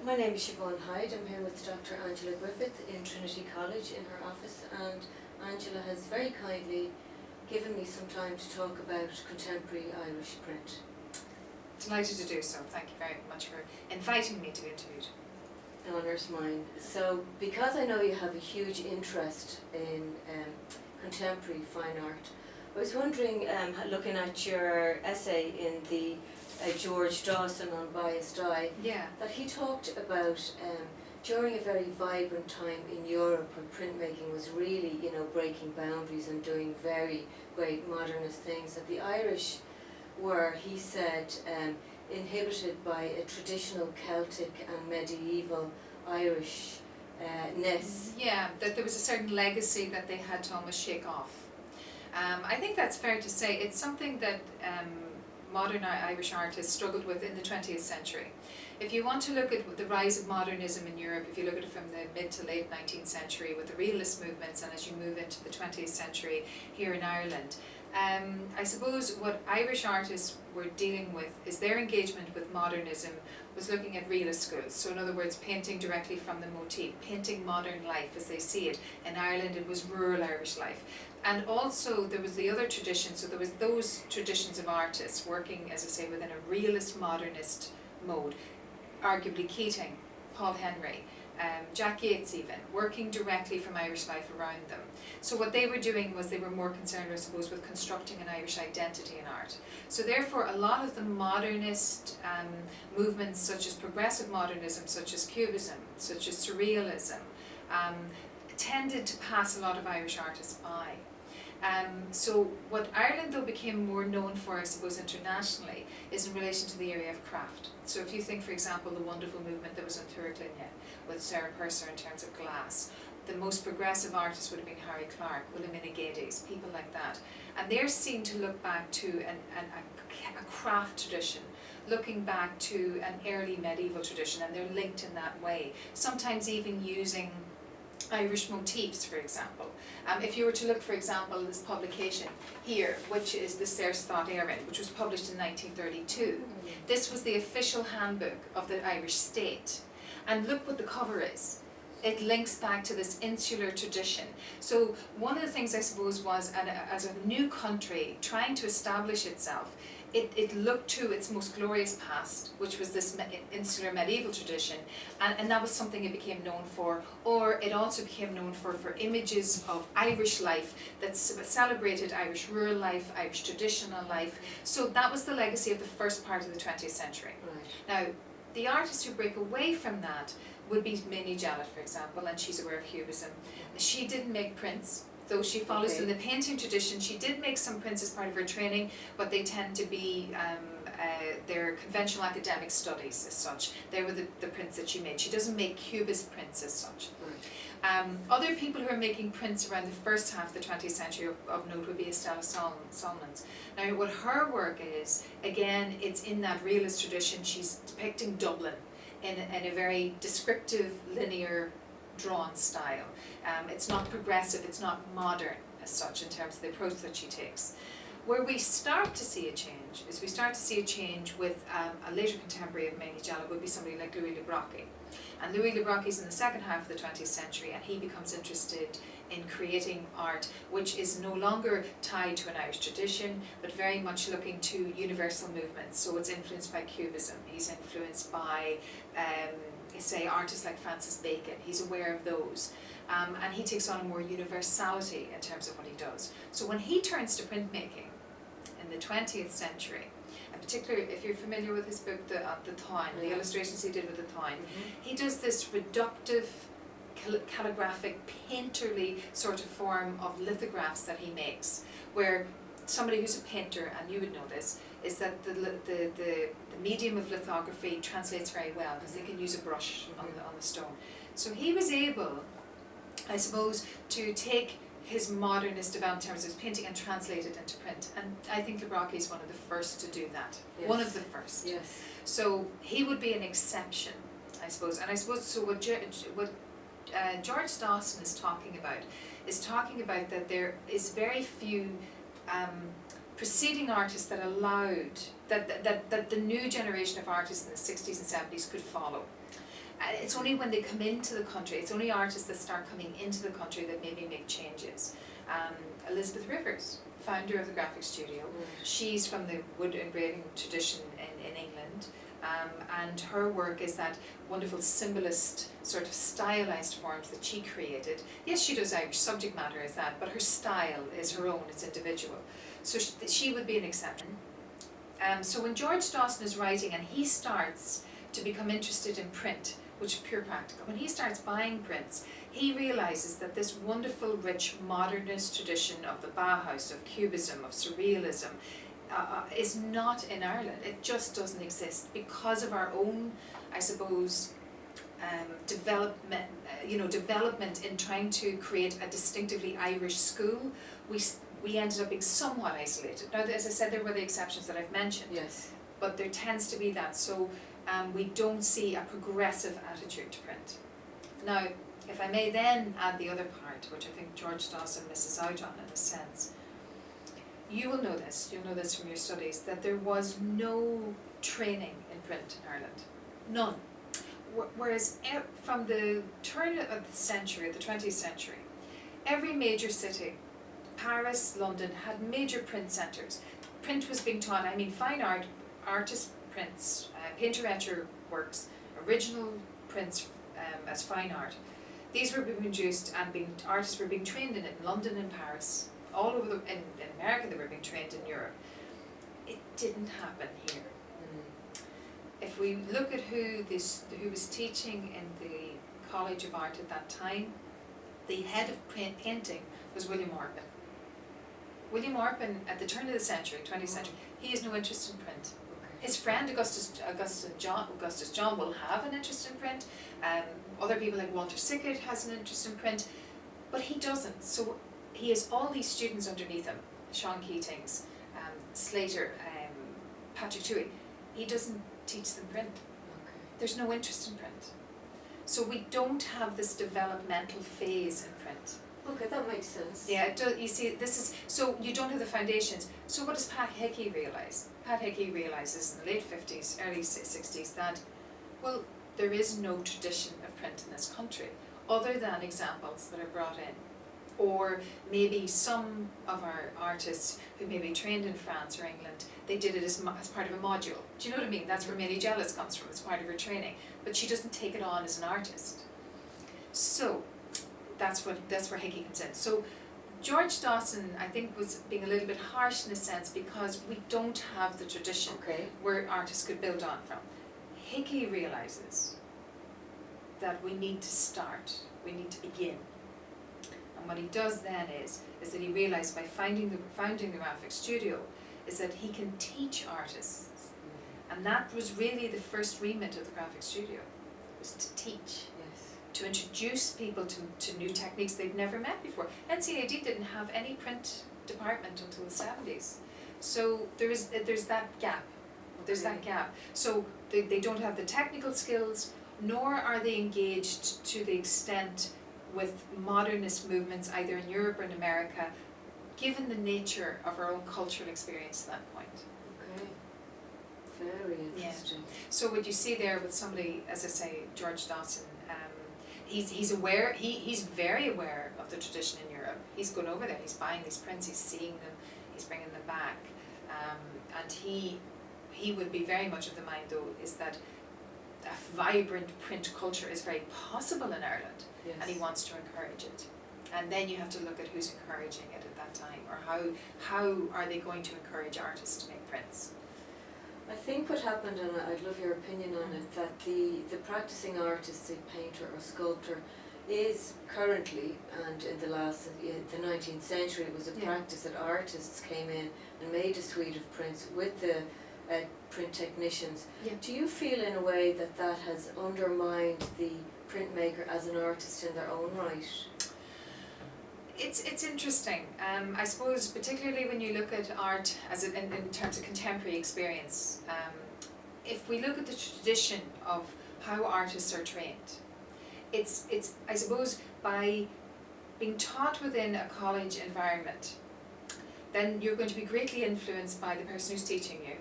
My name is Siobhan Hyde. I'm here with Dr Angela Griffith in Trinity College in her office, and Angela has very kindly given me some time to talk about contemporary Irish print. Delighted to do so. Thank you very much for inviting me to be interviewed. The honour's mine. So, because I know you have a huge interest in contemporary fine art, I was wondering, looking at your essay in the George Dawson on Biased Eye, that he talked about during a very vibrant time in Europe when printmaking was really, breaking boundaries and doing very great modernist things, that the Irish were, he said, inhibited by a traditional Celtic and medieval Irishness. That there was a certain legacy that they had to almost shake off. I think that's fair to say. It's something that modern Irish artists struggled with in the 20th century. If you want to look at the rise of modernism in Europe, if you look at it from the mid to late 19th century with the realist movements, and as you move into the 20th century here in Ireland, I suppose what Irish artists were dealing with is their engagement with modernism was looking at realist schools. So in other words, painting directly from the motif, painting modern life as they see it. In Ireland it was rural Irish life. And also there was the other tradition, so there was those traditions of artists working, as I say, within a realist modernist mode. Arguably Keating, Paul Henry, Jack Yeats even, working directly from Irish life around them. So what they were doing was they were more concerned, I suppose, with constructing an Irish identity in art. So therefore a lot of the modernist movements such as progressive modernism, such as Cubism, such as Surrealism, tended to pass a lot of Irish artists by. So what Ireland though became more known for, I suppose, internationally is in relation to the area of craft. So if you think, for example, the wonderful movement that was in Turklinia with Sarah Purser in terms of glass, the most progressive artist would have been Harry Clarke, William Inigades, people like that. And they're seen to look back to a craft tradition, looking back to an early medieval tradition, and they're linked in that way, sometimes even using Irish motifs, for example. If you were to look, for example, at this publication here, which is the Seir's Thought Éireann, which was published in 1932. This was the official handbook of the Irish state. And look what the cover is. It links back to this insular tradition. So one of the things, I suppose, was as a new country trying to establish itself, it looked to its most glorious past, which was this insular medieval tradition, and that was something it became known for. Or it also became known for images of Irish life that celebrated Irish rural life, Irish traditional life. So that was the legacy of the first part of the 20th century. Right. Now, the artists who break away from that would be Minnie Jallet, for example, and she's aware of Cubism. She didn't make prints. Though she follows in the painting tradition, she did make some prints as part of her training, but they tend to be their conventional academic studies as such. They were the prints that she made. She doesn't make cubist prints as such. Other people who are making prints around the first half of the 20th century of note would be Estella Solomons. Now what her work is, again, it's in that realist tradition. She's depicting Dublin in a very descriptive, linear, drawn style. It's not progressive, it's not modern as such in terms of the approach that she takes. Where we start to see a change is we start to see a change with a later contemporary of Minnie Jallet would be somebody like Louis Le Brocq. And Louis Le Brocq is in the second half of the 20th century, and he becomes interested in creating art which is no longer tied to an Irish tradition, but very much looking to universal movements. So it's influenced by Cubism, he's influenced by say artists like Francis Bacon, he's aware of those. And he takes on a more universality in terms of what he does. So when he turns to printmaking in the 20th century, and particularly if you're familiar with his book, The Táin, the illustrations he did with The Táin, he does this reductive, calligraphic, painterly sort of form of lithographs that he makes, where somebody who's a painter, and you would know this, is that the medium of lithography translates very well because they can use a brush on the stone. So he was able, I suppose, to take his modernist development in terms of his painting and translate it into print. And I think Le Brocq is one of the first to do that. Yes. One of the first. Yes. So he would be an exception, I suppose. And I suppose, so what George Dawson is talking about that there is very few preceding artists that allowed, that the new generation of artists in the 60s and 70s could follow. It's only when they come into the country, it's only artists that start coming into the country that maybe make changes. Elizabeth Rivers, founder of the graphic studio, she's from the wood engraving tradition in England, and her work is that wonderful symbolist sort of stylized forms that she created. Yes, she does Irish subject matter as that, but her style is her own, it's individual. So she would be an exception. So when George Dawson is writing and he starts to become interested in print, which is pure practical, when he starts buying prints, he realises that this wonderful, rich, modernist tradition of the Bauhaus, of Cubism, of Surrealism, is not in Ireland. It just doesn't exist because of our own, I suppose, development in trying to create a distinctively Irish school. We ended up being somewhat isolated. Now, as I said, there were the exceptions that I've mentioned. Yes. But there tends to be that. So we don't see a progressive attitude to print. Now, if I may then add the other part, which I think George Dawson misses out on in a sense, you'll know this from your studies, that there was no training in print in Ireland. None. Whereas from the turn of the century, the 20th century, every major city, Paris, London, had major print centres. Print was being taught, I mean fine art, artist prints, painter-etcher works, original prints as fine art. These were being produced and artists were being trained in it in London and Paris, all over in America they were being trained in Europe. It didn't happen here. If we look at who was teaching in the College of Art at that time, the head of painting was William Orpin. William Orpin, at the turn of the century, 20th century, he has no interest in print. His friend Augustus John will have an interest in print. Other people like Walter Sickert has an interest in print, but he doesn't. So he has all these students underneath him, Sean Keatings, Slater, Patrick Tuohy. He doesn't teach them print. There's no interest in print. So we don't have this developmental phase in print. Okay, that makes sense. Yeah, you see, this is, so you don't have the foundations. So what does Pat Hickey realise? Pat Hickey realises in the late 50s, early 60s that, well, there is no tradition of print in this country other than examples that are brought in. Or maybe some of our artists who maybe trained in France or England, they did it as part of a module. Do you know what I mean? That's where Mary Jealous comes from, it's part of her training. But she doesn't take it on as an artist. So that's where Hickey comes in. So George Dawson, I think, was being a little bit harsh in a sense because we don't have the tradition where artists could build on from. Hickey realises that we need to start, we need to begin. And what he does then is that he realised by founding the graphic studio is that he can teach artists. And that was really the first remit of the graphic studio, was to teach. To introduce people to new techniques they'd never met before. NCAD didn't have any print department until the 70s. So there's that gap. So they don't have the technical skills, nor are they engaged to the extent with modernist movements either in Europe or in America, given the nature of our own cultural experience at that point. Okay, very interesting. Yeah. So what you see there with somebody, as I say, George Dawson, he's aware, he's very aware of the tradition in Europe. He's going over there, he's buying these prints, he's seeing them, he's bringing them back. And he would be very much of the mind though, is that a vibrant print culture is very possible in Ireland, and he wants to encourage it. And then you have to look at who's encouraging it at that time, or how are they going to encourage artists to make prints. I think what happened, and I'd love your opinion on it, that the practicing artist, a painter or sculptor, is currently, and in the 19th century, it was a practice that artists came in and made a suite of prints with the print technicians. Do you feel in a way that that has undermined the printmaker as an artist in their own right? It's interesting. I suppose particularly when you look at art as in terms of contemporary experience, if we look at the tradition of how artists are trained, it's I suppose by being taught within a college environment, then you're going to be greatly influenced by the person who's teaching you.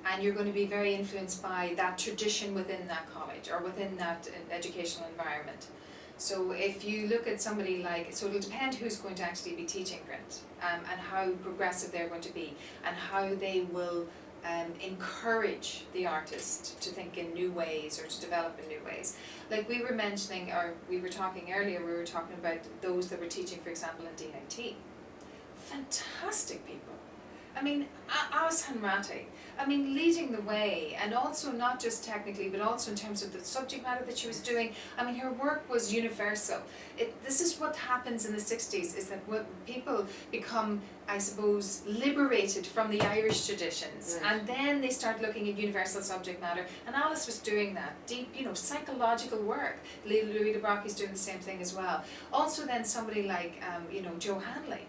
and you're going to be very influenced by that tradition within that college or within that educational environment. So if you look at somebody like, so it'll depend who's going to actually be teaching print, and how progressive they're going to be, and how they will encourage the artist to think in new ways or to develop in new ways. Like we were mentioning, or we were talking earlier, we were talking about those that were teaching, for example, in DIT. Fantastic people. I mean, Alice Hanratty, I mean, leading the way, and also not just technically, but also in terms of the subject matter that she was doing. I mean, her work was universal. This is what happens in the 60s, is that when people become, I suppose, liberated from the Irish traditions, right. and then they start looking at universal subject matter, and Alice was doing that, deep, psychological work. Louis de Brocquie's doing the same thing as well. Also then somebody like, Joe Hanley.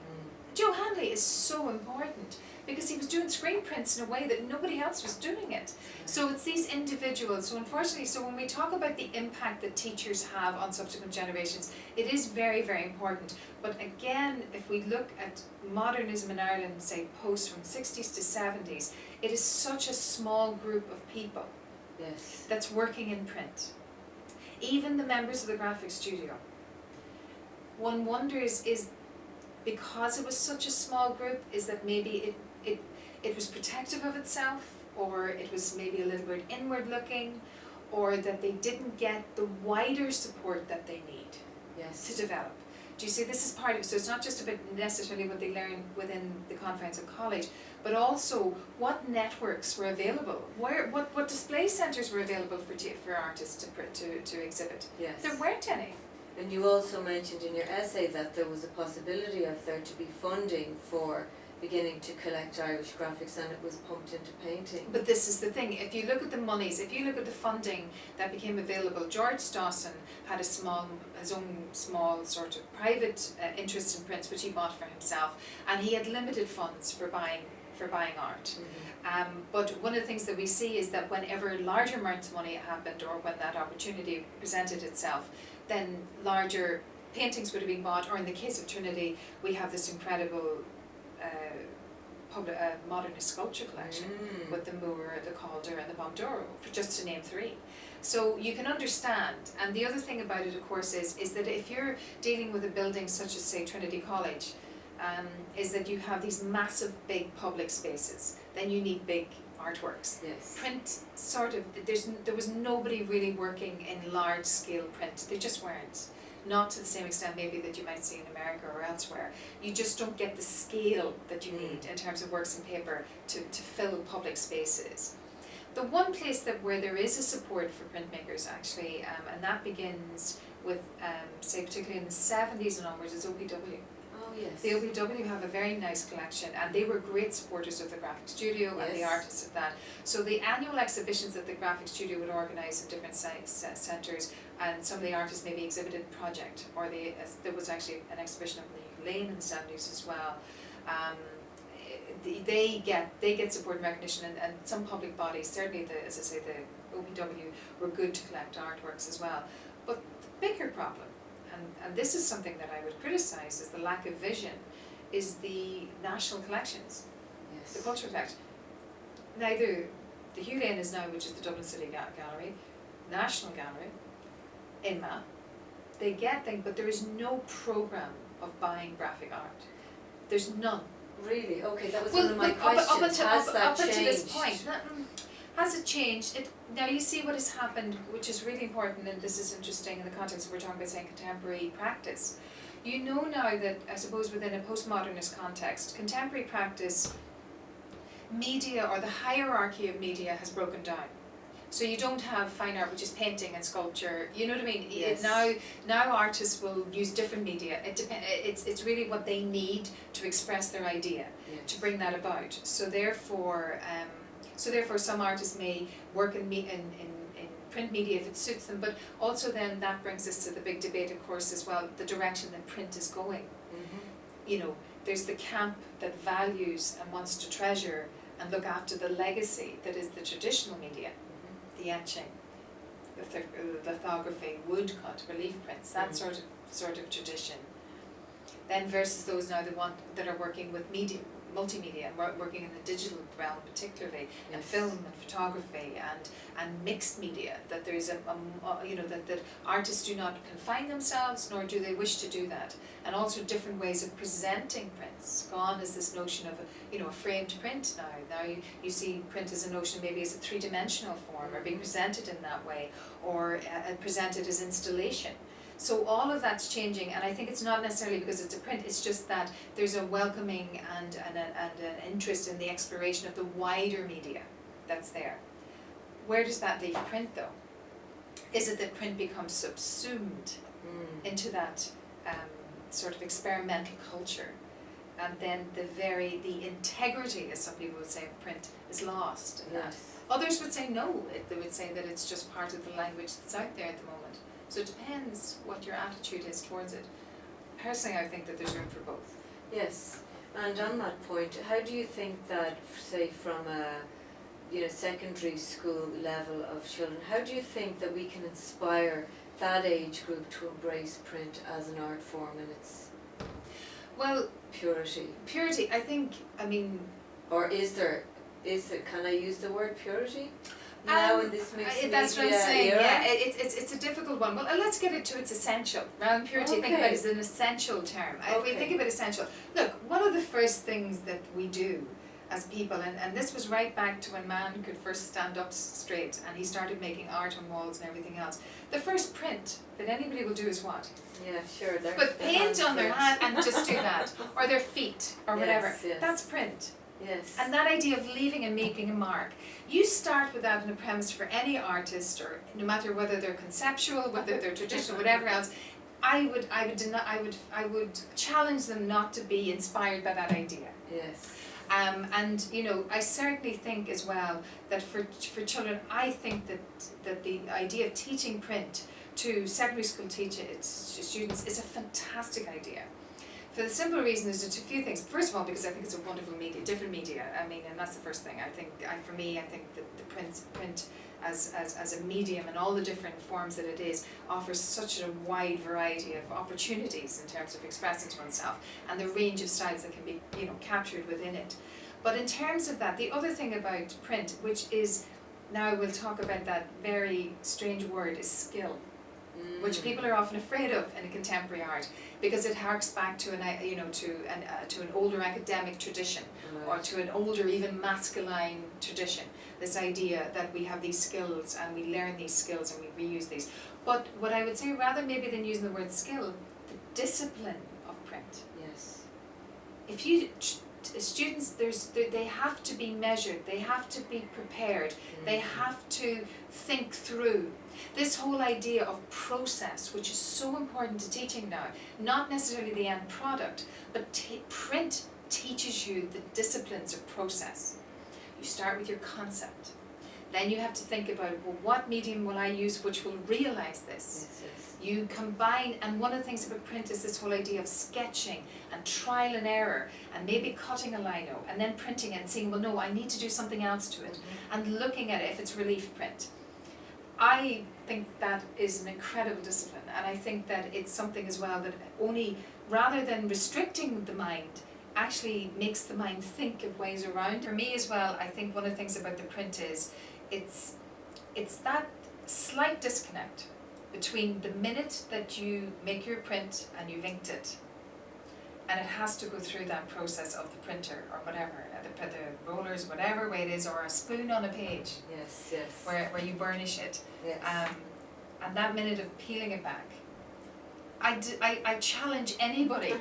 Joe Hanley is so important, because he was doing screen prints in a way that nobody else was doing it. So it's these individuals. So unfortunately, when we talk about the impact that teachers have on subsequent generations, it is very, very important. But again, if we look at modernism in Ireland, say post from 60s to 70s, it is such a small group of people that's working in print. Even the members of the graphic studio. One wonders, is because it was such a small group, is that maybe it was protective of itself, or it was maybe a little bit inward looking, or that they didn't get the wider support that they need to develop. Do you see, this is part of it. So it's not just about necessarily what they learn within the confines of college, but also what networks were available, what display centres were available for artists to exhibit. Yes. There weren't any. And you also mentioned in your essay that there was a possibility of there to be funding for beginning to collect Irish graphics, and it was pumped into painting. But this is the thing, if you look at the monies, if you look at the funding that became available, George Dawson had his own small sort of private interest in prints, which he bought for himself, and he had limited funds for buying art. But one of the things that we see is that whenever larger amounts of money happened, or when that opportunity presented itself, then larger paintings would have been bought, or in the case of Trinity, we have this incredible modernist sculpture collection with the Moore, the Calder and the Pomodoro, just to name three. So you can understand, and the other thing about it of course is that if you're dealing with a building such as say Trinity College, is that you have these massive big public spaces, then you need big artworks. Yes. Print there was nobody really working in large scale print. They just weren't. Not to the same extent maybe that you might see in America or elsewhere. You just don't get the scale that you need in terms of works in paper to fill public spaces. The one place where there is a support for printmakers actually, and that begins with, say particularly in the 70s and onwards, is OPW. Oh yes. The OPW have a very nice collection, and they were great supporters of the graphic studio and the artists of that. So the annual exhibitions that the graphic studio would organise in different centres, and some of the artists maybe exhibited project, or there was actually an exhibition of the Lane in the 70s as well. They get support and recognition, and some public bodies, certainly as I say, the OPW were good to collect artworks as well. But the bigger problem, and this is something that I would criticise, is the lack of vision, is the national collections, the cultural collection. Neither the Hugh Lane is now, which is the Dublin City Gallery, National Gallery, INMA, they get things, but there is no programme of buying graphic art. There's none. Really? Okay, that was one of my questions. Up until this point, has it changed? Now you see what has happened, which is really important, and this is interesting in the context of we're talking about saying contemporary practice. You know now that, I suppose within a postmodernist context, contemporary practice, media or the hierarchy of media has broken down. So you don't have fine art, which is painting and sculpture. You know what I mean? Yes. Now artists will use different media. It's really what they need to express their idea, to bring that about. So therefore, some artists may work in print media if it suits them. But also then that brings us to the big debate, of course, as well, the direction that print is going. You know, there's the camp that values and wants to treasure and look after the legacy that is the traditional media. The etching, the lithography, woodcut, relief prints, that sort of tradition. Then versus those now that are working with multimedia and working in the digital realm particularly, and Yes. film and photography and mixed media, that there is that artists do not confine themselves, nor do they wish to do that, and also different ways of presenting prints. Gone is this notion of a framed print now. Now you see print as a notion maybe as a three-dimensional form, or being presented in that way, or presented as installation. So all of that's changing, and I think it's not necessarily because it's a print, it's just that there's a welcoming and an interest in the exploration of the wider media that's there. Where does that leave print though? Is it that print becomes subsumed into that sort of experimental culture, and then the integrity, as some people would say, of print is lost in that? Others would say no, they would say that it's just part of the language that's out there at the moment. So it depends what your attitude is towards it. Personally, I think that there's room for both. Yes, and on that point, how do you think that, say, from a secondary school level of children, how do you think that we can inspire that age group to embrace print as an art form in its purity? Purity, I mean... Or is there, can I use the word purity? Now in this mixed media that's what I'm saying, era? yeah, it's a difficult one. Well, let's get it to its essential. Rather than purity, think about it as an essential term. If we think about essential, look, one of the first things that we do as people, and this was right back to when man could first stand up straight and he started making art on walls and everything else. The first print that anybody will do is what? Yeah, sure. But paint on their hand and just do that. Or their feet, or whatever. Yes. That's print. Yes. And that idea of leaving and making a mark, you start with that in a premise for any artist, or no matter whether they're conceptual, whether they're traditional, whatever else. I would challenge them not to be inspired by that idea. Yes. And I certainly think as well that for children, I think that the idea of teaching print to secondary school students is a fantastic idea. For the simple reason, there's a few things. First of all, because I think it's a wonderful media, different media. I mean, and that's the first thing. I think that the print as a medium and all the different forms that it is offers such a wide variety of opportunities in terms of expressing to oneself and the range of styles that can be captured within it. But in terms of that, the other thing about print, which is, now we'll talk about that very strange word, is skill. Which people are often afraid of in a contemporary art, because it harks back to an older academic tradition, or to an older, even masculine tradition. This idea that we have these skills and we learn these skills and we reuse these. But what I would say, rather maybe than using the word skill, the discipline of print. Yes. If you students, they have to be measured, they have to be prepared, they have to think through. This whole idea of process, which is so important to teaching now, not necessarily the end product, but print teaches you the disciplines of process. You start with your concept. Then you have to think about, well, what medium will I use which will realize this? Yes, yes. You combine, and one of the things about print is this whole idea of sketching and trial and error, and maybe cutting a lino and then printing it and saying, well, no, I need to do something else to it, and looking at it if it's relief print. I think that is an incredible discipline, and I think that it's something as well that only, rather than restricting the mind, actually makes the mind think of ways around. For me as well, I think one of the things about the print is it's that slight disconnect between the minute that you make your print and you've inked it, and it has to go through that process of the printer or whatever, the rollers, whatever way it is, or a spoon on a page. Yes, yes. Where you burnish it. Yes. And that minute of peeling it back. I challenge anybody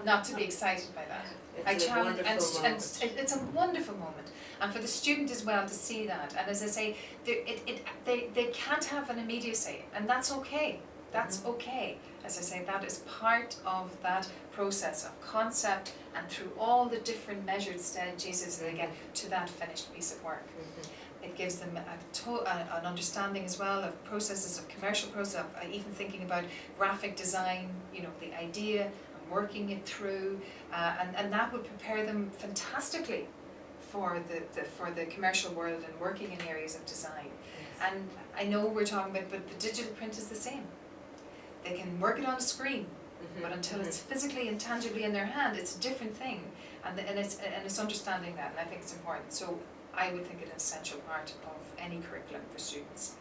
not to be excited by that. It's a wonderful moment. It's a wonderful moment, and for the student as well to see that. And as I say, they can't have an immediacy, and that's okay. That's okay. As I say, that is part of that process of concept, and through all the different measured stages they get to that finished piece of work. It gives them an understanding as well of processes, of commercial process, of even thinking about graphic design, the idea, and working it through, and that would prepare them fantastically for the commercial world and working in areas of design. Yes. And I know we're talking about, but the digital print is the same. They can work it on a screen, but until it's physically and tangibly in their hand, it's a different thing. and it's understanding that, and I think it's important. So I would think it's an essential part of any curriculum for students.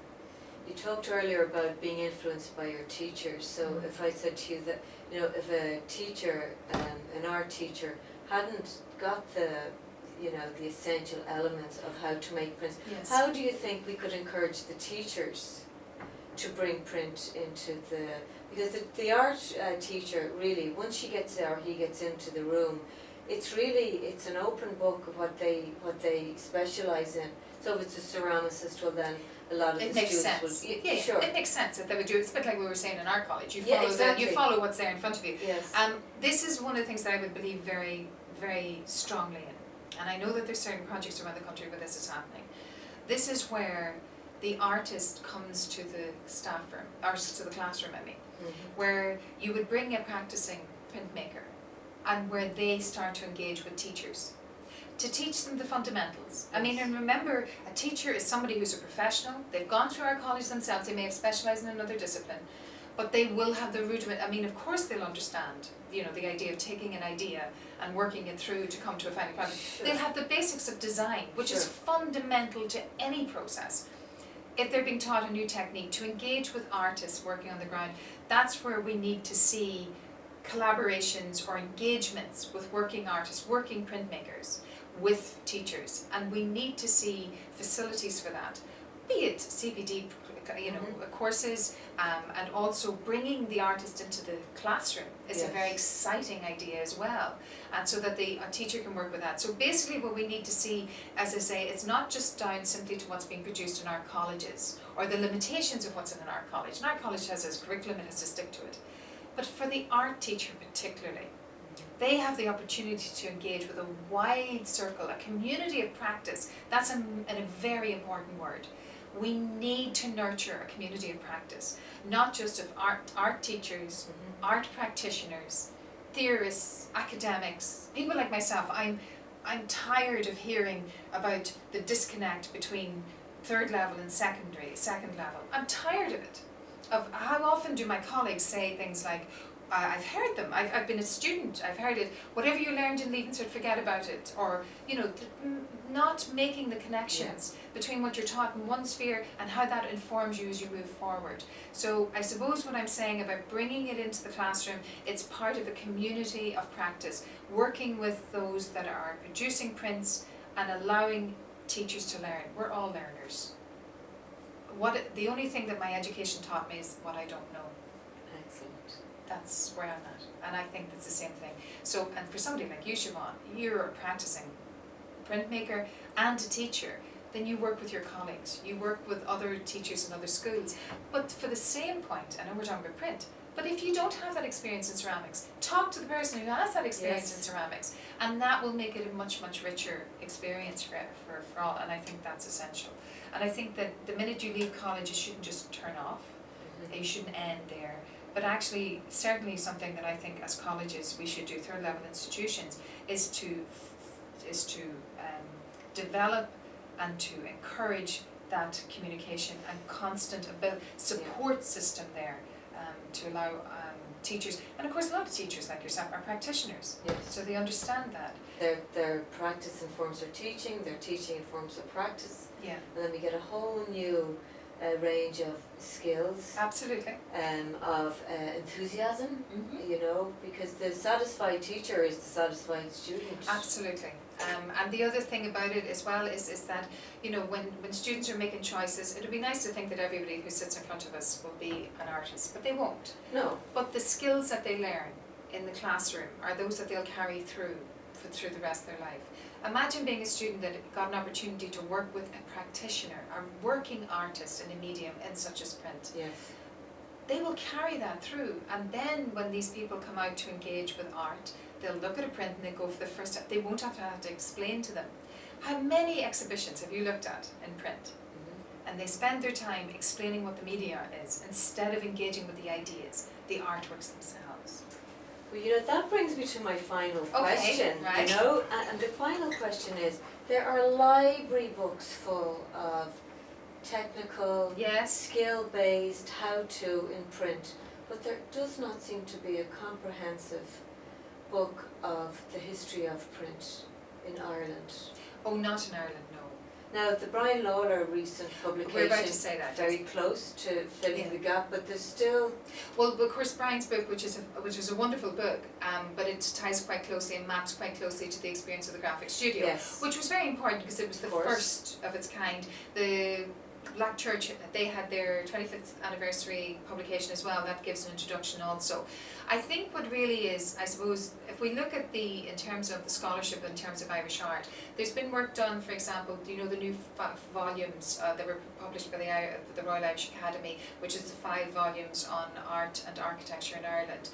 You talked earlier about being influenced by your teachers. So if I said to you that, you know, if a teacher, an art teacher, hadn't got the, you know, the essential elements of how to make prints, Yes. how do you think we could encourage the teachers to bring print into the, because the art teacher really, once she gets there or he gets into the room, it's really, it's an open book of what they specialise in. So if it's a ceramicist, well then a lot of It the makes students sense. will, sure. It makes sense that they would do it. It's a bit like we were saying in art college. You Yeah, follow exactly. you follow what's there in front of you. Yes. This is one of the things that I would believe very, very strongly in. And I know that there's certain projects around the country where this is happening. This is where the artist comes to the staff room, or to the classroom, I mean, where you would bring a practicing printmaker and where they start to engage with teachers to teach them the fundamentals. I mean, and remember, a teacher is somebody who's a professional. They've gone through our college themselves. They may have specialised in another discipline, but they will have the rudiment. I mean, of course they'll understand, you know, the idea of taking an idea and working it through to come to a final product. Sure. They'll have the basics of design, which is Sure. fundamental to any process. If they're being taught a new technique, to engage with artists working on the ground, that's where we need to see collaborations or engagements with working artists, working printmakers, with teachers, and we need to see facilities for that, be it CPD, you know, courses, and also bringing the artist into the classroom is a very exciting idea as well, and so that a teacher can work with that. So basically what we need to see, as I say, it's not just down simply to what's being produced in our colleges or the limitations of what's in an art college. An art college has its curriculum, it has to stick to it. But for the art teacher particularly, they have the opportunity to engage with a wide circle, a community of practice. That's a very important word. We need to nurture a community of practice, not just of art teachers, art practitioners, theorists, academics, people like myself. I'm tired of hearing about the disconnect between third level and second level. I'm tired of it. Of how often do my colleagues say things like, I've heard them, I've been a student, I've heard it, whatever you learned in Leaving Cert, forget about it, or, you know, not making the connections between what you're taught in one sphere and how that informs you as you move forward. So I suppose what I'm saying about bringing it into the classroom, it's part of a community of practice, working with those that are producing prints and allowing teachers to learn. We're all learners. The only thing that my education taught me is what I don't know. Excellent. That's where I'm at, and I think that's the same thing. So, and for somebody like you, Siobhan, you're a practicing printmaker and a teacher, then you work with your colleagues, you work with other teachers in other schools. But for the same point, I know we're talking about print, but if you don't have that experience in ceramics, talk to the person who has that experience in ceramics, and that will make it a much, much richer experience for all, and I think that's essential. And I think that the minute you leave college, you shouldn't just turn off, you shouldn't end there. But actually, certainly something that I think as colleges we should do, third level institutions, is to develop and to encourage that communication and constant support system there, to allow teachers, and of course a lot of teachers like yourself are practitioners, so they understand that. Their practice informs their teaching informs their practice, Yeah. and then we get a whole new range of skills, Absolutely. of enthusiasm, you know, because the satisfied teacher is the satisfied student. Absolutely. And the other thing about it as well is that, you know, when students are making choices, it would be nice to think that everybody who sits in front of us will be an artist, but they won't. No. But the skills that they learn in the classroom are those that they'll carry through the rest of their life. Imagine being a student that got an opportunity to work with a practitioner, a working artist in a medium in such as print. Yes. They will carry that through, and then when these people come out to engage with art, they'll look at a print and they go for the first time. They won't have to explain to them. How many exhibitions have you looked at in print? And they spend their time explaining what the media is instead of engaging with the ideas, the artworks themselves. Well, you know, that brings me to my final question, right. you know, and the final question is, there are library books full of technical, skill-based how-to in print, but there does not seem to be a comprehensive book of the history of print in Ireland? Oh, not in Ireland, no. Now, the Brian Lawler recent publication, We're about to say that. very close to filling Yeah. the gap, but there's still... Well, of course, Brian's book, which is a wonderful book, but it ties quite closely and maps quite closely to the experience of the graphic studio, Yes. which was very important because it was the first of its kind. The Black Church, they had their 25th anniversary publication as well. That gives an introduction also. I think what really is, I suppose, if we look at in terms of the scholarship, in terms of Irish art, there's been work done, for example, you know, the new volumes that were published by the Royal Irish Academy, which is the 5 volumes on art and architecture in Ireland.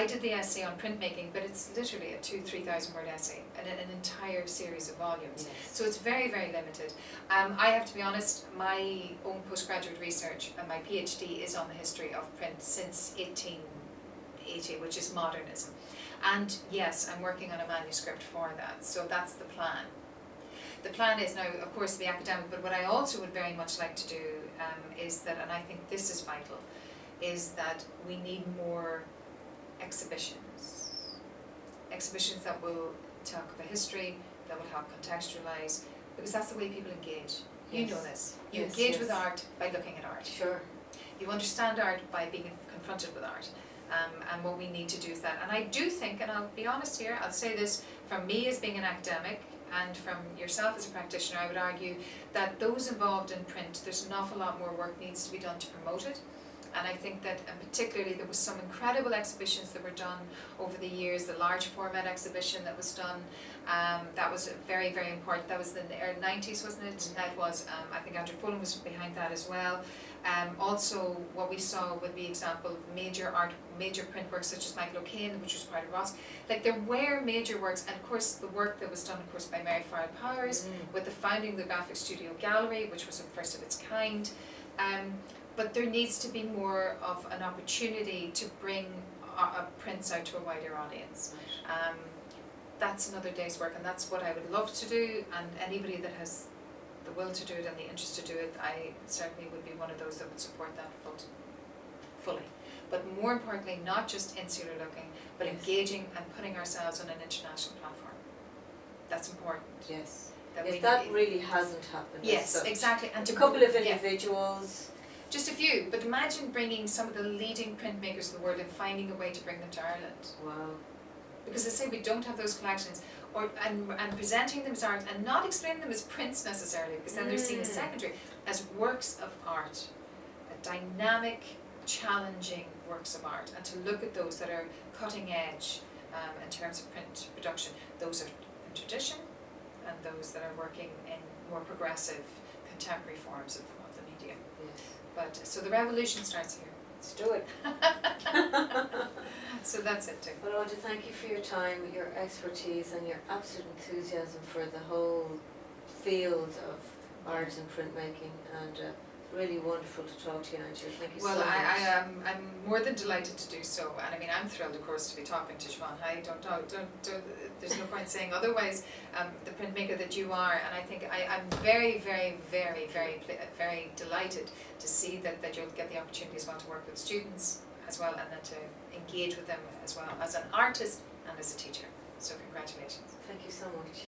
I did the essay on printmaking, but it's literally a 2,000-3,000 word essay and an entire series of volumes. Yes. So it's very, very limited. I have to be honest, my own postgraduate research and my PhD is on the history of print since 1880, which is modernism. And yes, I'm working on a manuscript for that, so that's the plan. The plan is now, of course, the academic, but what I also would very much like to do is that, and I think this is vital, is that we need more exhibitions. Exhibitions that will talk about history, that will help contextualise, because that's the way people engage. You Yes. know this. You Yes, engage yes. with art by looking at art. Sure. You understand art by being confronted with art. And what we need to do is that. And I do think, and I'll be honest here, I'll say this from me as being an academic and from yourself as a practitioner, I would argue that those involved in print, there's an awful lot more work needs to be done to promote it. And I think that, and particularly, there was some incredible exhibitions that were done over the years. The large format exhibition that was done, that was very, very important. That was in the early 90s, wasn't it? That was, I think Andrew Fulham was behind that as well. Also, what we saw with the example of major print works such as Michael O'Kane, which was part of Ross. Like, there were major works, and of course the work that was done, of course, by Mary Farrell Powers, with the founding of the Graphic Studio Gallery, which was the first of its kind. But there needs to be more of an opportunity to bring prints out to a wider audience. That's another day's work, and that's what I would love to do, and anybody that has the will to do it and the interest to do it, I certainly would be one of those that would support that fully. But more importantly, not just insular looking, but Yes. engaging and putting ourselves on an international platform. That's important. Yes. That Yes, we- that really hasn't happened. as Yes, such. exactly. And A to couple of yeah. individuals. Just a few, but imagine bringing some of the leading printmakers of the world and finding a way to bring them to Ireland. Wow. Because I say we don't have those collections, and presenting them as art and not explaining them as prints necessarily, because then they're seen as secondary, as works of art, a dynamic, challenging works of art, and to look at those that are cutting edge in terms of print production. Those are in tradition, and those that are working in more progressive, contemporary forms of the media. Yes. But so the revolution starts here. Let's do it. So that's it too. Well, I want to thank you for your time, your expertise, and your absolute enthusiasm for the whole field of art and printmaking. And really wonderful to talk to you, Angela. Thank you Well, so much. I'm more than delighted to do so, and I mean I'm thrilled, of course, to be talking to Siobhan Hyde. There's no point saying otherwise. The printmaker that you are, and I think I'm very, very, very, very, very delighted to see that you'll get the opportunity as well to work with students as well, and then to engage with them as well as an artist and as a teacher. So congratulations. Thank you so much.